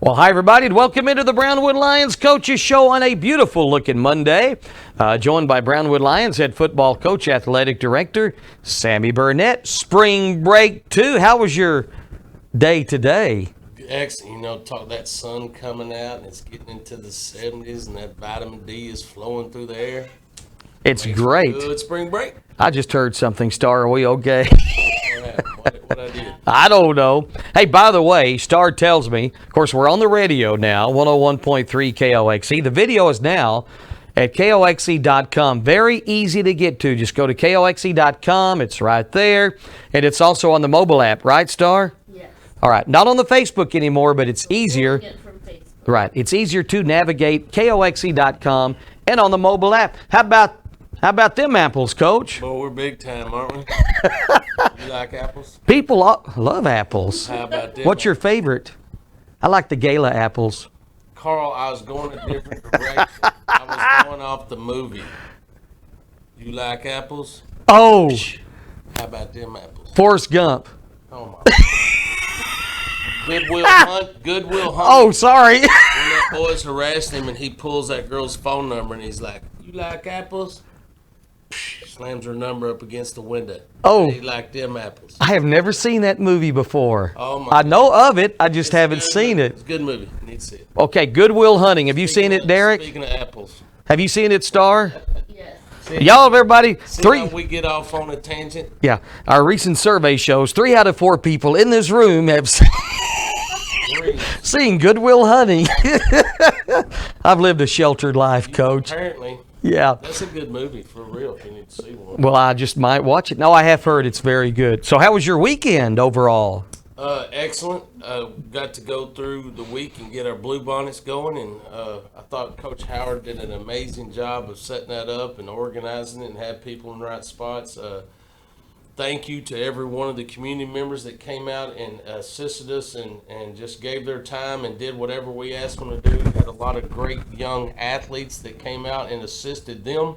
Well, hi, everybody, and welcome into the Brownwood Lions Coaches Show on a beautiful-looking Monday. Joined by Brownwood Lions head football coach, athletic director, Sammy Burnett. Spring break, too. How was your day today? Excellent. Talk that sun coming out, and it's getting into the 70s, and that vitamin D is flowing through the air. It's Makes great. Good spring break. I just heard something, Star. Are we okay? What I did? I don't know. Hey, by the way, Star tells me, of course, we're on the radio now, 101.3 KOXE. The video is now at KOXE.com. Very easy to get to. Just go to KOXE.com. It's right there. And it's also on the mobile app, right, Star? Yes. All right. Not on the Facebook anymore, but it's easier. From Facebook. Right. It's easier to navigate KOXE.com and on the mobile app. How about them apples, Coach? Well, we're big time, aren't we? You like apples? People love apples. How about them? What's your favorite? I like the Gala apples. Carl, I was going a different direction. I was going off the movie. You like apples? Oh, How about them apples? Forrest Gump. Oh, my. Goodwill Hunt. Oh, sorry. When that boy's harassing him and he pulls that girl's phone number and he's like, "You like apples?" Slams her number up against the window. Oh. He like them apples. I have never seen that movie before. Oh, my I know of it. I just haven't seen it. It's a good movie. You need to see it. Okay, Goodwill Hunting. Have you seen it, Derek? Speaking of apples. Have you seen it, Star? Yes. See, Y'all, everybody, how we get off on a tangent? Yeah, our recent survey shows 3 out of 4 people in this room have seen Goodwill Hunting. I've lived a sheltered life, Coach. Apparently. Yeah. That's a good movie, for real, if you need to see one. Well, I just might watch it. No, I have heard it's very good. So how was your weekend overall? Excellent. Got to go through the week and get our blue bonnets going, and I thought Coach Howard did an amazing job of setting that up and organizing it and had people in the right spots. Thank you to every one of the community members that came out and assisted us and just gave their time and did whatever we asked them to do. Had a lot of great young athletes that came out and assisted them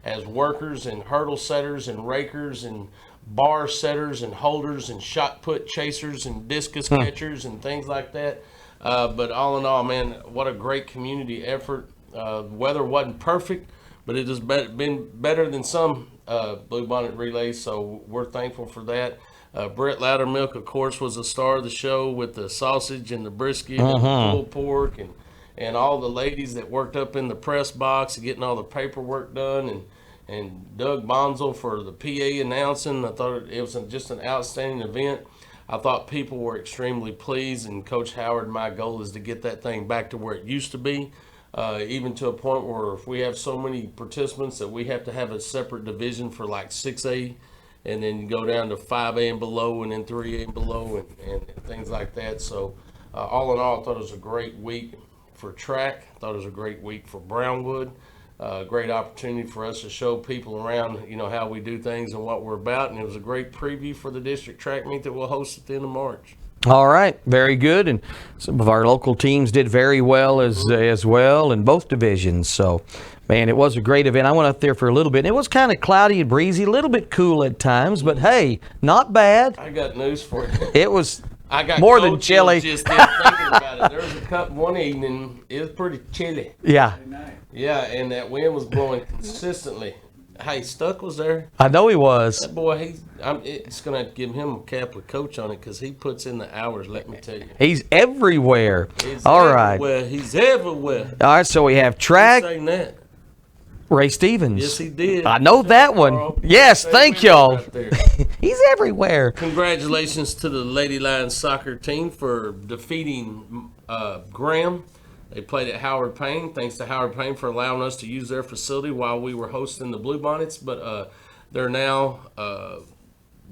as workers and hurdle setters and rakers and bar setters and holders and shot put chasers and discus catchers and things like that. But all in all, man, what a great community effort. Weather wasn't perfect, but it has been better than some Blue Bonnet relays, so we're thankful for that. Brett Loudermilk, of course, was the star of the show with the sausage and the brisket and the pulled pork and all the ladies that worked up in the press box getting all the paperwork done and Doug Bonzel for the PA announcing. I thought it was just an outstanding event. I thought people were extremely pleased, and Coach Howard, my goal is to get that thing back to where it used to be. Even to a point where if we have so many participants that we have to have a separate division for like 6A and then go down to 5A and below and then 3A and below and things like that. So all in all, I thought it was a great week for track. I thought it was a great week for Brownwood. Great opportunity for us to show people around, how we do things and what we're about. And it was a great preview for the district track meet that we'll host at the end of March. All right, very good, and some of our local teams did very well as well in both divisions. So, man, it was a great event. I went up there for a little bit. It was kind of cloudy and breezy, a little bit cool at times, but hey, not bad. I got news for you. It was I got more than chilly. Just thinking about it. There was a cup one evening. It was pretty chilly. Yeah. Yeah, and that wind was blowing consistently. Hey, Stuck was there. I know he was. That boy, it's going to give him a cap with Coach on it because he puts in the hours, let me tell you. He's everywhere. He's All everywhere. right. He's everywhere. All right, so we have track. Saying that. Ray Stevens. Yes, he did. I know that one. Carl. Yes, Say thank that y'all. right there. He's everywhere. Congratulations to the Lady Lions soccer team for defeating Graham. They played at Howard Payne. Thanks to Howard Payne for allowing us to use their facility while we were hosting the Blue Bonnets. But they're now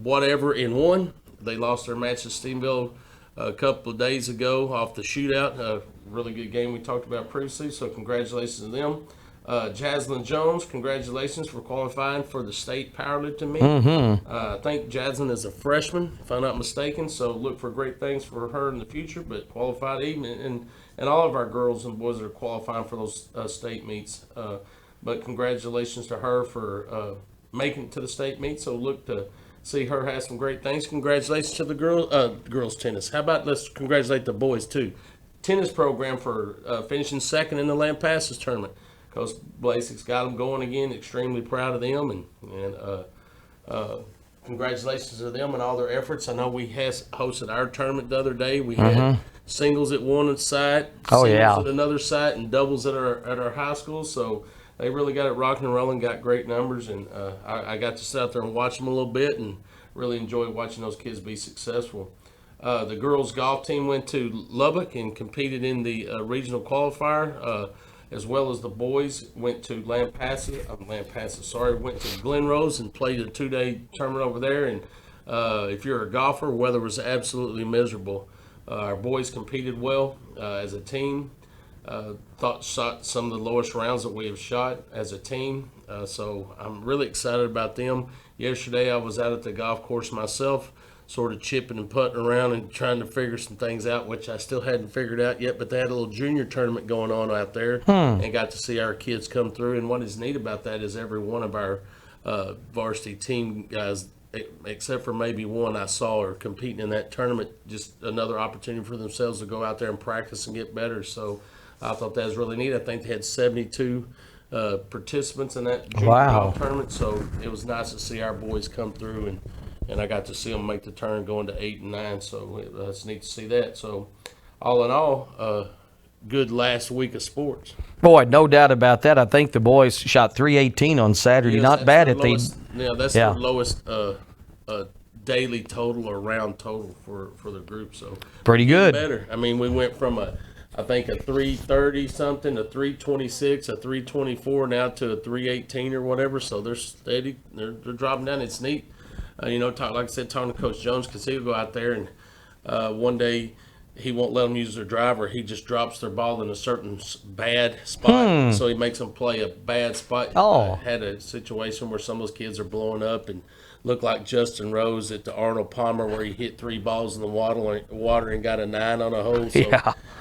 whatever in one. They lost their match at Steenville a couple of days ago off the shootout. A really good game we talked about previously. So congratulations to them. Jaslyn Jones, congratulations for qualifying for the state powerlifting meet. I think Jaslyn is a freshman, if I'm not mistaken, so look for great things for her in the future, but qualified even, and all of our girls and boys that are qualifying for those state meets. But congratulations to her for making it to the state meet, so look to see her have some great things. Congratulations to the girls tennis. How about let's congratulate the boys too. tennis program for finishing second in the Lampasas tournament. Coach Blasic's got them going again. Extremely proud of them, and congratulations to them and all their efforts. I know we hosted our tournament the other day. We had singles at one site, singles at another site, and doubles at our high school. So they really got it rocking and rolling, got great numbers, and I got to sit out there and watch them a little bit and really enjoyed watching those kids be successful. The girls' golf team went to Lubbock and competed in the regional qualifier, as well as the boys went to went to Glenrose and played a 2-day tournament over there. And if you're a golfer, weather was absolutely miserable. Our boys competed well as a team. Shot some of the lowest rounds that we have shot as a team. So I'm really excited about them. Yesterday I was out at the golf course myself, sort of chipping and putting around and trying to figure some things out, which I still hadn't figured out yet. But they had a little junior tournament going on out there, and got to see our kids come through. And what is neat about that is every one of our varsity team guys, except for maybe one I saw, are competing in that tournament. Just another opportunity for themselves to go out there and practice and get better. So I thought that was really neat. I think they had 72 participants in that junior golf tournament. So it was nice to see our boys come through, and I got to see them make the turn going to 8 and 9. So it's neat to see that. So all in all, good last week of sports. Boy, no doubt about that. I think the boys shot 318 on Saturday. Not bad at the. Yeah, that's the lowest daily total or round total for the group. So pretty good. Better. I mean, we went from I think a 330 something, a 326, a 324, now to a 318 or whatever. So they're steady. They're dropping down. It's neat. Like I said, talking to Coach Jones, because he'll go out there and one day he won't let them use their driver. He just drops their ball in a certain bad spot. So he makes them play a bad spot. I had a situation where some of those kids are blowing up and look like Justin Rose at the Arnold Palmer, where he hit 3 balls in the water and got a 9 on a hole. So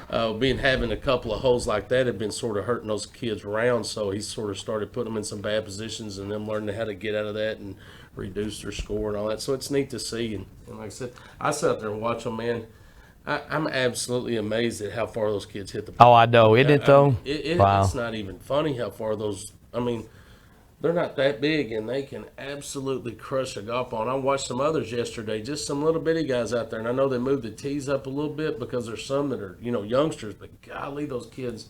having a couple of holes like that had been sort of hurting those kids around. So he sort of started putting them in some bad positions and them learning how to get out of that and reduce their score and all that. So it's neat to see. And like I said, I sat out there and watched them, man. I'm absolutely amazed at how far those kids hit the ball. Oh, I know. Isn't it, though? Wow. It's not even funny how far those – I mean, they're not that big, and they can absolutely crush a golf ball. And I watched some others yesterday, just some little bitty guys out there. And I know they moved the tees up a little bit because there's some that are, youngsters. But golly, those kids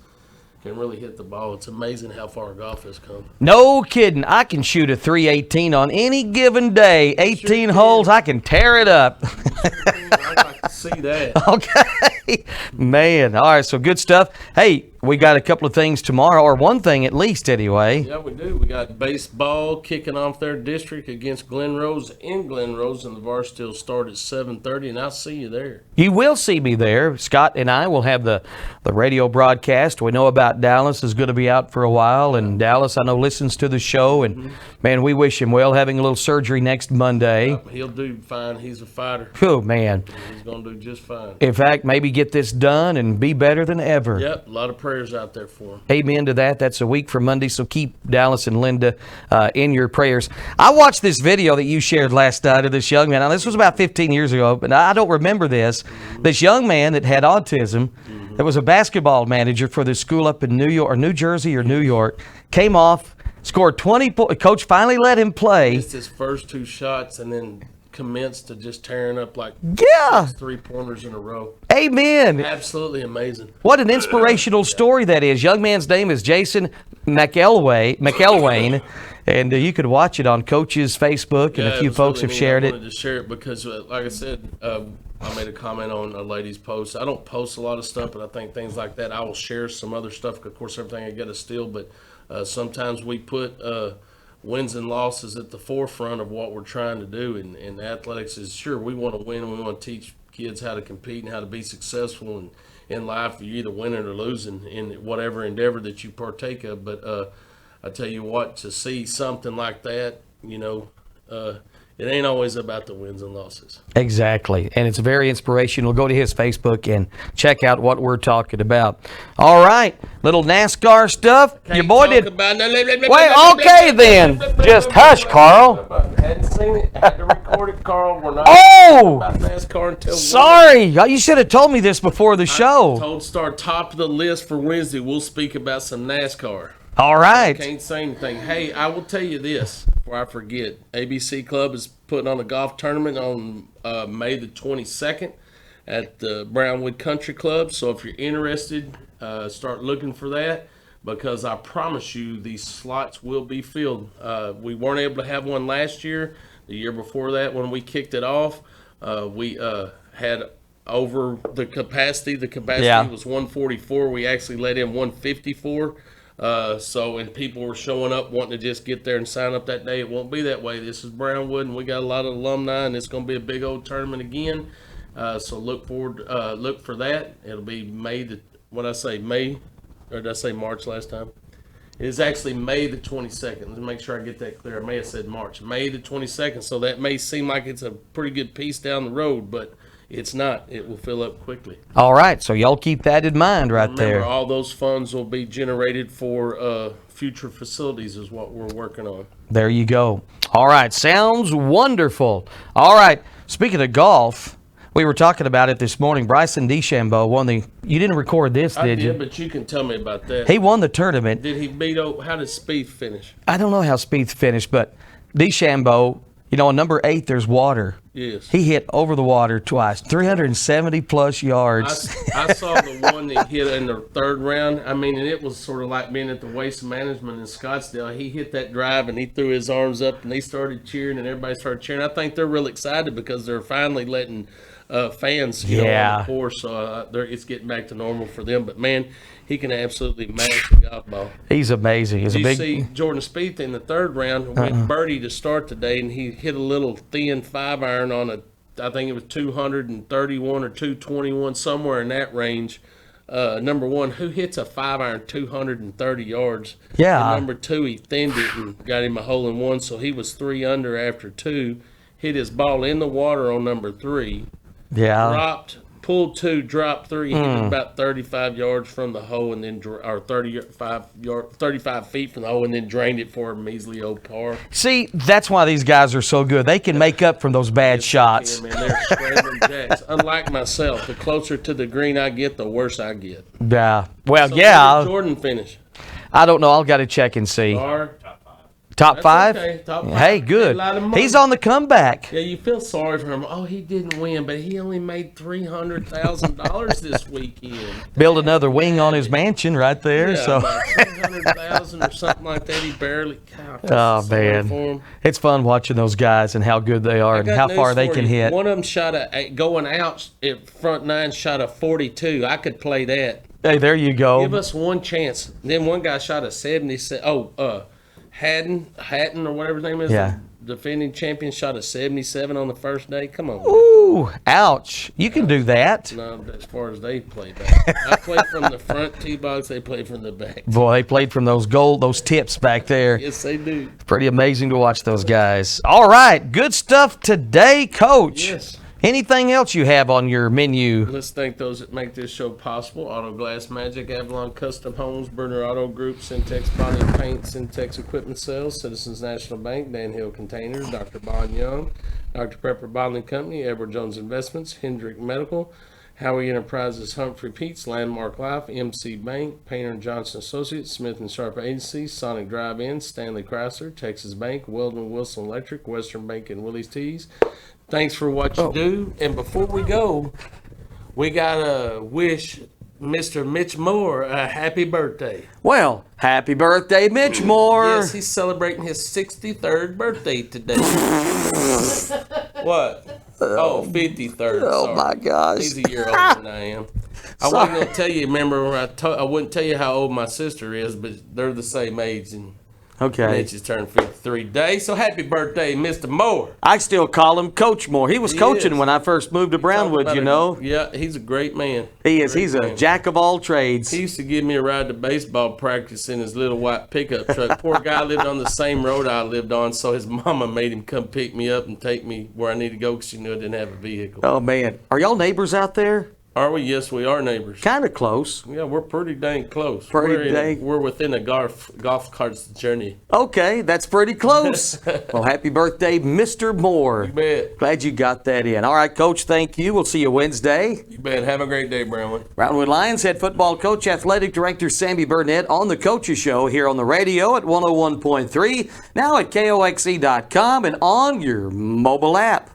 can really hit the ball. It's amazing how far golf has come. No kidding. I can shoot a 318 on any given day. 18 holes, I can tear it up. I'd like to see that. Okay. Man. All right, so good stuff. Hey, we got a couple of things tomorrow, or one thing at least anyway. Yeah, we do. We got baseball kicking off their district against Glenrose in Glenrose, and the varsity will start at 7:30, and I'll see you there. You will see me there. Scott and I will have the radio broadcast. We know about Dallas is going to be out for a while, and Dallas, I know, listens to the show, and man, we wish him well, having a little surgery next Monday. He'll do fine. He's a fighter. Oh, man. He's going to do just fine. In fact, maybe get this done and be better than ever. Yep, a lot of prayers out there for him. Amen to that. That's a week from Monday, so keep Dallas and Linda in your prayers. I watched this video that you shared last night of this young man. Now, this was about 15 years ago, but I don't remember this. This young man that had autism, that was a basketball manager for this school up in New Jersey or New York, came off, scored 20 points. Coach finally let him play. Missed his first 2 shots and then commenced to just tearing up like 3-pointers in a row. Amen. Absolutely amazing. What an inspirational story that is. Young man's name is Jason McElwain, and you could watch it on Coach's Facebook, and a few folks have shared it. I wanted to share it because, like I said, I made a comment on a lady's post. I don't post a lot of stuff, but I think things like that, I will share some other stuff. Of course, everything I get is still, but sometimes we put wins and losses at the forefront of what we're trying to do. And athletics is, sure, we want to win and we want to teach kids how to compete and how to be successful. And in life, you're either winning or losing in whatever endeavor that you partake of. But I tell you what, to see something like that, it ain't always about the wins and losses. Exactly. And it's very inspirational. Go to his Facebook and check out what we're talking about. All right. Little NASCAR stuff. Your boy did. Wait, okay then. Just hush, Carl. Hadn't seen it. Had to record it, Carl. We're not Oh! about NASCAR until Sorry. You should have told me this before the show. Told Star top of the list for Wednesday. We'll speak about some NASCAR. All right. Can't say anything. Hey, I will tell you this before I forget. ABC Club is putting on a golf tournament on May the 22nd at the Brownwood Country Club. So if you're interested, start looking for that, because I promise you these slots will be filled. We weren't able to have one last year. The year before that, when we kicked it off, we had over the capacity. The capacity was 144. We actually let in 154. And people were showing up wanting to just get there and sign up that day. It won't be that way. This is Brownwood, and we got a lot of alumni, and it's going to be a big old tournament again. So look for that. It'll be May, or did I say March last time? It is actually May the 22nd. Let's make sure I get that clear. I may have said March. May the 22nd. So that may seem like it's a pretty good piece down the road, but it's not. It will fill up quickly. All right. So y'all keep that in mind right there. Remember, all those funds will be generated for future facilities is what we're working on. There you go. All right. Sounds wonderful. All right. Speaking of golf, we were talking about it this morning. Bryson DeChambeau won the. You didn't record this, did you? But you can tell me about that. He won the tournament. Did he beat? How did Spieth finish? I don't know how Spieth finished, but DeChambeau, on number 8, there's water. Yes. He hit over the water twice, 370 plus yards. I saw the one that hit in the third round. I mean, and it was sort of like being at the Waste Management in Scottsdale. He hit that drive and he threw his arms up and they started cheering and everybody started cheering. I think they're real excited because they're finally letting fans get on the course. So it's getting back to normal for them. But man, he can absolutely mash the golf ball. He's amazing. He's Did you see Jordan Spieth in the third round went birdie to start today, and he hit a little thin 5-iron on I think it was 231 or 221, somewhere in that range. Number one, who hits a 5-iron 230 yards? Yeah. And number two, he thinned it and got him a hole in one, so he was 3 under after 2. Hit his ball in the water on number 3. Yeah. Pulled 2, dropped 3, hit it about 35 yards from the hole, and then 35 feet from the hole, and then drained it for a measly old par. See, that's why these guys are so good. They can make up from those bad shots. Yeah, man, they're scrambling jacks. Unlike myself, the closer to the green I get, the worse I get. Yeah. Well, So yeah. where did Jordan finish? I don't know. I'll got to check and see. Top 5? Okay. Top 5. Hey, good. He's on the comeback. Yeah, you feel sorry for him. Oh, he didn't win, but he only made $300,000 this weekend. Build another wing on his mansion right there. Yeah, So. about $300,000 or something like that. He barely. Oh, man. It's fun watching those guys and how good they are and how far they can hit. One of them shot going out at front 9, shot a 42. I could play that. Hey, there you go. Give us one chance. Then one guy shot a 77. Hatton or whatever his name is. Yeah. The defending champion shot a 77 on the first day. Come on. Ooh, ouch. You can do that. No, as far as they play back. I played from the front tee box. They played from the back. Boy, they played from those tips back there. Yes, they do. Pretty amazing to watch those guys. All right, good stuff today, Coach. Yes. Anything else you have on your menu? Let's thank those that make this show possible. Auto Glass Magic, Avalon Custom Homes, Burner Auto Group, Syntex Body and Paint, Syntex Equipment Sales, Citizens National Bank, Dan Hill Containers, Dr. Bond Young, Dr. Pepper Bottling Company, Edward Jones Investments, Hendrick Medical, Howie Enterprises, Humphrey Peets, Landmark Life, MC Bank, Painter & Johnson Associates, Smith & Sharp Agency, Sonic Drive-In, Stanley Chrysler, Texas Bank, Weldon Wilson Electric, Western Bank, and Willie's Teas. Thanks for what you do. And before we go, we got to wish Mr. Mitch Moore a happy birthday. Well, happy birthday, Mitch Moore. Yes, he's celebrating his 63rd birthday today. What? Oh, 53rd. Oh, sorry. my gosh. He's a year older than I am. I wasn't going to tell you, remember, I wouldn't tell you how old my sister is, but they're the same age. And Okay. Mitch is turning 53 today. So happy birthday, Mr. Moore. I still call him Coach Moore. He was coaching is. when I first moved to Brownwood, you know. Yeah, he's a great man. He is. Great He's a man. jack of all trades. He used to give me a ride to baseball practice in his little white pickup truck. Poor guy lived on the same road I lived on, so his mama made him come pick me up and take me where I need to go because she knew I didn't have a vehicle. Oh, man. Are y'all neighbors out there? Are we? Yes, we are neighbors. Kind of close. Yeah, we're pretty dang close. Pretty We're within a golf cart's journey. Okay, that's pretty close. Well, happy birthday, Mr. Moore. You bet. Glad you got that in. All right, Coach, thank you. We'll see you Wednesday. You bet. Have a great day, Brownwood. Brownwood Lions head football coach, athletic director Sammy Burnett on the Coaches Show here on the radio at 101.3, now at KOXE.com and on your mobile app.